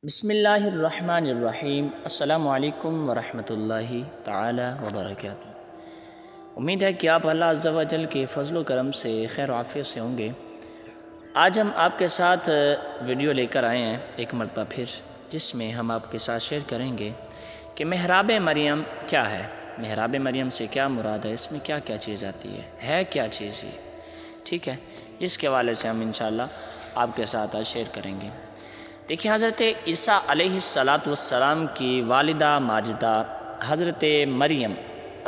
بسم اللہ الرحمن الرحیم۔ السلام علیکم ورحمۃ اللہ تعالی وبرکاتہ۔ امید ہے کہ آپ اللہ عز و جل کے فضل و کرم سے خیر و عافیت سے ہوں گے۔ آج ہم آپ کے ساتھ ویڈیو لے کر آئے ہیں ایک مرتبہ پھر، جس میں ہم آپ کے ساتھ شیئر کریں گے کہ محراب مریم کیا ہے، محراب مریم سے کیا مراد ہے، اس میں کیا کیا چیز آتی ہے کیا چیز یہ، ٹھیک ہے۔ اس کے حوالے سے ہم انشاءاللہ آپ کے ساتھ آج شیئر کریں گے۔ دیکھیں، حضرت عیسیٰ علیہ السلام کی والدہ ماجدہ حضرت مریم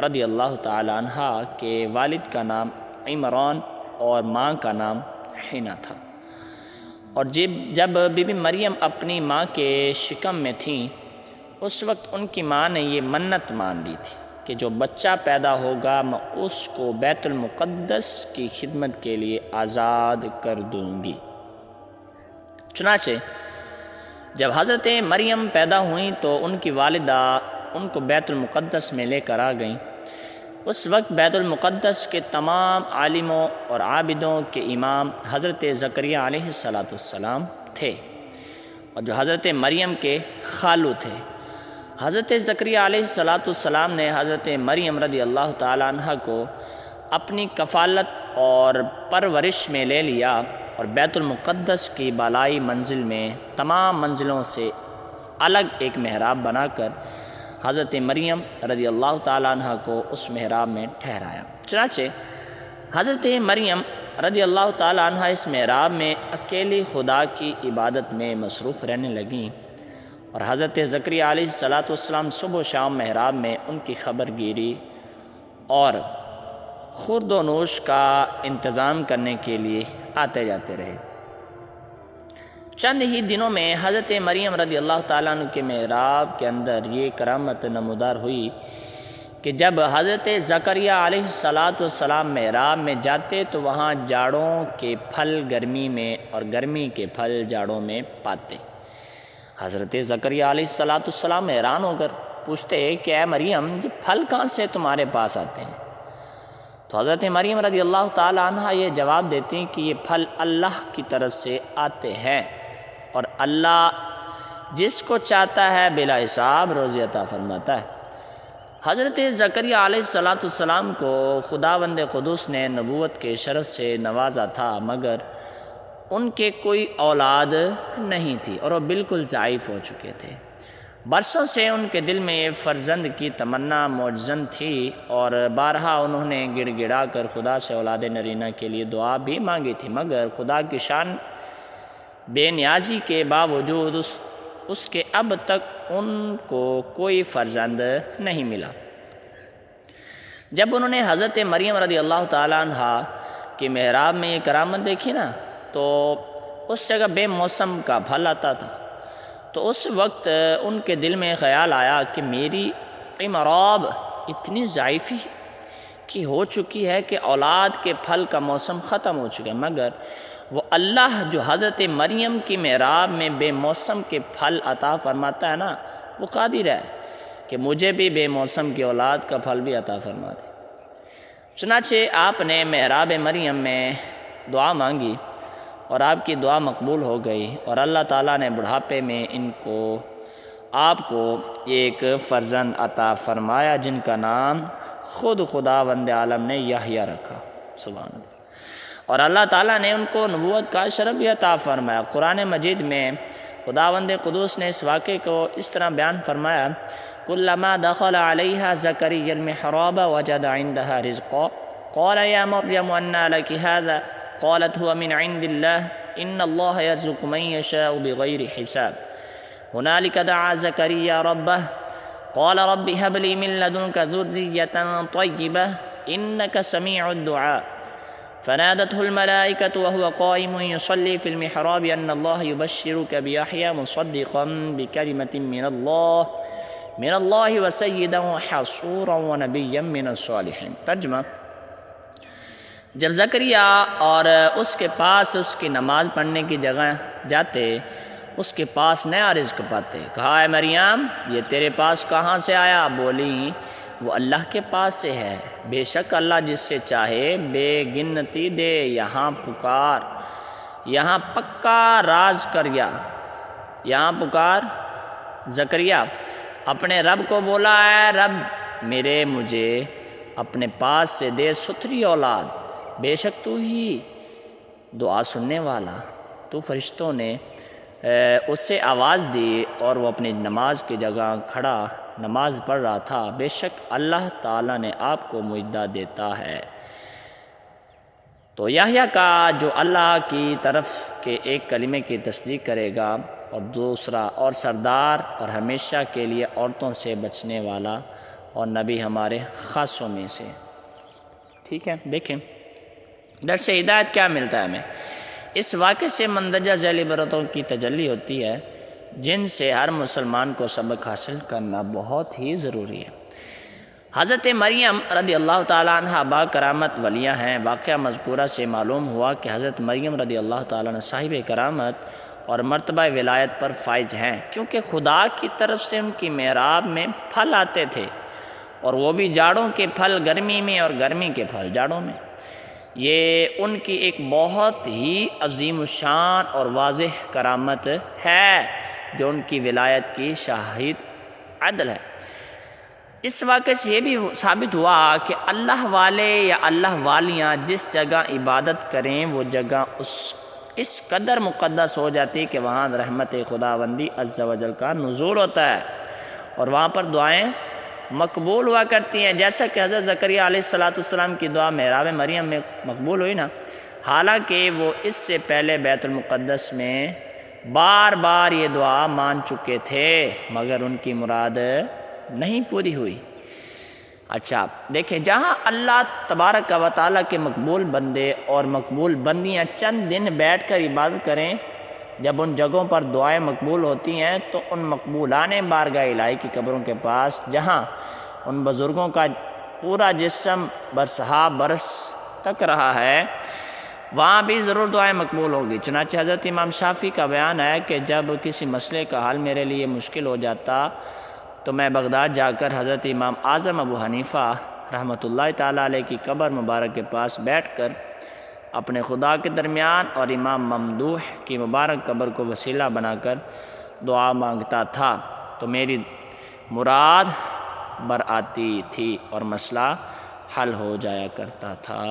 رضی اللہ تعالی عنہ کے والد کا نام عمران اور ماں کا نام حنا تھا، اور جب بی بی مریم اپنی ماں کے شکم میں تھیں، اس وقت ان کی ماں نے یہ منت مان لی تھی کہ جو بچہ پیدا ہوگا میں اس کو بیت المقدس کی خدمت کے لیے آزاد کر دوں گی۔ چنانچہ جب حضرت مریم پیدا ہوئیں تو ان کی والدہ ان کو بیت المقدس میں لے کر آ گئیں۔ اس وقت بیت المقدس کے تمام عالموں اور عابدوں کے امام حضرت زکریا علیہ السلام تھے، اور جو حضرت مریم کے خالو تھے۔ حضرت زکریا علیہ السلام نے حضرت مریم رضی اللہ تعالیٰ عنہ کو اپنی کفالت اور پرورش میں لے لیا، اور بیت المقدس کی بالائی منزل میں تمام منزلوں سے الگ ایک محراب بنا کر حضرت مریم رضی اللہ تعالیٰ عنہ کو اس محراب میں ٹھہرایا۔ چنانچہ حضرت مریم رضی اللہ تعالیٰ عنہ اس محراب میں اکیلی خدا کی عبادت میں مصروف رہنے لگیں، اور حضرت زکریا علیہ السلام صبح و شام محراب میں ان کی خبر گیری اور خورد و نوش کا انتظام کرنے کے لیے آتے جاتے رہے۔ چند ہی دنوں میں حضرت مریم رضی اللہ تعالیٰ عنہ کے محراب کے اندر یہ کرامت نمودار ہوئی کہ جب حضرت زکریا علیہ السلام محراب میں جاتے تو وہاں جاڑوں کے پھل گرمی میں اور گرمی کے پھل جاڑوں میں پاتے۔ حضرت زکریا علیہ السلام حیران ہو کر پوچھتے کہ اے مریم، یہ پھل کہاں سے تمہارے پاس آتے ہیں؟ تو حضرت مریم رضی اللہ تعالی عنہ یہ جواب دیتی ہیں کہ یہ پھل اللہ کی طرف سے آتے ہیں، اور اللہ جس کو چاہتا ہے بلا حساب روزی عطا فرماتا ہے۔ حضرت زکریا علیہ السلام کو خداوند قدوس نے نبوت کے شرف سے نوازا تھا، مگر ان کے کوئی اولاد نہیں تھی اور وہ بالکل ضعیف ہو چکے تھے۔ برسوں سے ان کے دل میں فرزند کی تمنا موجزن تھی، اور بارہا انہوں نے گڑ گڑا کر خدا سے اولاد نرینہ کے لیے دعا بھی مانگی تھی، مگر خدا کی شان بے نیازی کے باوجود اس کے اب تک ان کو کوئی فرزند نہیں ملا۔ جب انہوں نے حضرت مریم رضی اللہ تعالیٰ عنہ کی محراب میں یہ کرامت دیکھی نا، تو اس جگہ بے موسم کا پھل آتا تھا، تو اس وقت ان کے دل میں خیال آیا کہ میری محراب اتنی ضعیفی کی ہو چکی ہے کہ اولاد کے پھل کا موسم ختم ہو چکا ہے، مگر وہ اللہ جو حضرت مریم کی محراب میں بے موسم کے پھل عطا فرماتا ہے نا، وہ قادر ہے کہ مجھے بھی بے موسم کی اولاد کا پھل بھی عطا فرما دے۔ چنانچہ آپ نے محراب مریم میں دعا مانگی، اور آپ کی دعا مقبول ہو گئی، اور اللہ تعالیٰ نے بڑھاپے میں آپ کو ایک فرزند عطا فرمایا، جن کا نام خود خداوند عالم نے یحییٰ رکھا، سبحان اللہ۔ اور اللہ تعالیٰ نے ان کو نبوت کا شرف بھی عطا فرمایا۔ قرآن مجید میں خداوند قدوس نے اس واقعے کو اس طرح بیان فرمایا، کلما دخل علیہا زکریا المحراب وجد عندها رزقا قال یا مریم انا لک هذا قالت هو من عند الله ان الله يرزق من يشاء بغير حساب هنالك دعا زكريا ربه قال رب هب لي من لدنك ذرية طيبة إنك سميع الدعاء فنادته الملائكة وهو قائم يصلي في المحراب أن الله يبشرك بيحيى مصدقا بكلمة من الله وسيدا وحصورا ونبيا من الصالحين۔ ترجمہ: جب زکریا اور اس کے پاس اس کی نماز پڑھنے کی جگہ جاتے، اس کے پاس نیا رزق پاتے۔ کہا اے مریم، یہ تیرے پاس کہاں سے آیا؟ بولی وہ اللہ کے پاس سے ہے، بے شک اللہ جس سے چاہے بے گنتی دے۔ یہاں پکار، یہاں پکا راز کر گیا، یہاں پکار زکریا اپنے رب کو بولا، اے رب مجھے اپنے پاس سے دے ستھری اولاد، بے شک تو ہی دعا سننے والا۔ تو فرشتوں نے اس سے آواز دی اور وہ اپنی نماز کی جگہ کھڑا نماز پڑھ رہا تھا، بے شک اللہ تعالیٰ نے آپ کو معجزہ دیتا ہے۔ تو یحییٰ کا جو اللہ کی طرف کے ایک کلمے کی تصدیق کرے گا، اور دوسرا اور سردار اور ہمیشہ کے لیے عورتوں سے بچنے والا اور نبی ہمارے خاصوں میں سے۔ ٹھیک ہے، دیکھیں درس ہدایت کیا ملتا ہے ہمیں۔ اس واقعے سے مندرجہ ذیل عبرتوں کی تجلی ہوتی ہے جن سے ہر مسلمان کو سبق حاصل کرنا بہت ہی ضروری ہے۔ حضرت مریم رضی اللہ تعالیٰ عنہ با کرامت ولیہ ہیں۔ واقعہ مذکورہ سے معلوم ہوا کہ حضرت مریم رضی اللہ تعالیٰ عنہ صاحب کرامت اور مرتبہ ولایت پر فائز ہیں، کیونکہ خدا کی طرف سے ان کی محراب میں پھل آتے تھے، اور وہ بھی جاڑوں کے پھل گرمی میں اور گرمی کے پھل جاڑوں میں۔ یہ ان کی ایک بہت ہی عظیم الشان اور واضح کرامت ہے جو ان کی ولایت کی شاہد عدل ہے۔ اس واقعے سے یہ بھی ثابت ہوا کہ اللہ والے یا اللہ والیاں جس جگہ عبادت کریں وہ جگہ اس قدر مقدس ہو جاتی ہے کہ وہاں رحمت خداوندی عز و جل کا نزول ہوتا ہے، اور وہاں پر دعائیں مقبول ہوا کرتی ہیں، جیسا کہ حضرت زکریا علیہ السلام کی دعا محراب مریم میں مقبول ہوئی نا۔ حالانکہ وہ اس سے پہلے بیت المقدس میں بار بار یہ دعا مان چکے تھے، مگر ان کی مراد نہیں پوری ہوئی۔ اچھا دیکھیں، جہاں اللہ تبارک و تعالیٰ کے مقبول بندے اور مقبول بندیاں چند دن بیٹھ کر عبادت کریں، جب ان جگہوں پر دعائیں مقبول ہوتی ہیں تو ان مقبولان بارگاہ الہی کی قبروں کے پاس، جہاں ان بزرگوں کا پورا جسم برسہا برس تک رہا ہے، وہاں بھی ضرور دعائیں مقبول ہوگی۔ چنانچہ حضرت امام شافعی کا بیان ہے کہ جب کسی مسئلے کا حل میرے لیے مشکل ہو جاتا تو میں بغداد جا کر حضرت امام اعظم ابو حنیفہ رحمۃ اللہ تعالیٰ علیہ کی قبر مبارک کے پاس بیٹھ کر اپنے خدا کے درمیان اور امام ممدوح کی مبارک قبر کو وسیلہ بنا کر دعا مانگتا تھا، تو میری مراد بر آتی تھی اور مسئلہ حل ہو جایا کرتا تھا۔